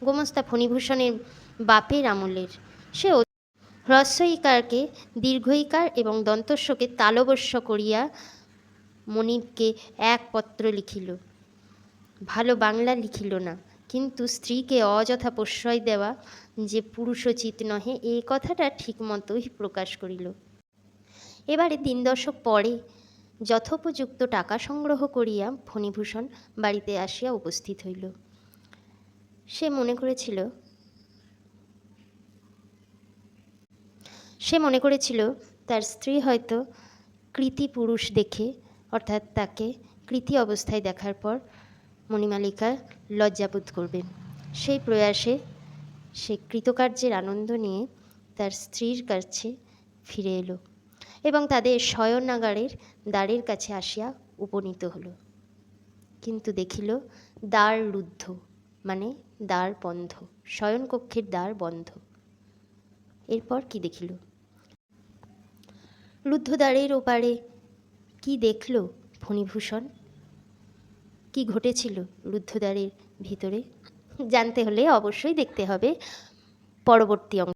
গোমস্তা ফণিভূষণের বাপের আমলের। সে হ্রস্বইকারকে দীর্ঘইকার এবং দন্তস্বকে তালবস্য করিয়া মনিবকে এক পত্র লিখিল। ভালো বাংলা লিখিল না, কিন্তু স্ত্রীকে অযথা প্রশ্রয় দেওয়া যে পুরুষোচিত নহে এই কথাটা ঠিক মতোই প্রকাশ করিল। এবারে 3 দশক পরে যথোপযুক্ত টাকা সংগ্রহ করিয়া ফণিভূষণ বাড়িতে আসিয়া উপস্থিত হইল। সে মনে করেছিল তার স্ত্রী হয়তো কৃতি পুরুষ দেখে, অর্থাৎ তাকে কৃতি অবস্থায় দেখার পর মণিমালিকা লজ্জাবোধ করবে। সেই প্রয়াসে সে কৃতকার্যের আনন্দ নিয়ে তার স্ত্রীর কাছে ফিরে এলো এবং তাদের শয়নাগারের দ্বারের কাছে আসিয়া উপনীত হলো। কিন্তু দেখিল দ্বার রুদ্ধ, মানে দ্বার বন্ধ, শয়নকক্ষের দ্বার বন্ধ। এরপর কি দেখিল? রুদ্ধ দ্বারের ওপারে কি দেখল ফণিভূষণ? কি ঘটেছিল রুদ্ধদ্বারের ভিতরে? জানতে হলে অবশ্যই দেখতে হবে পরবর্তী অংশ।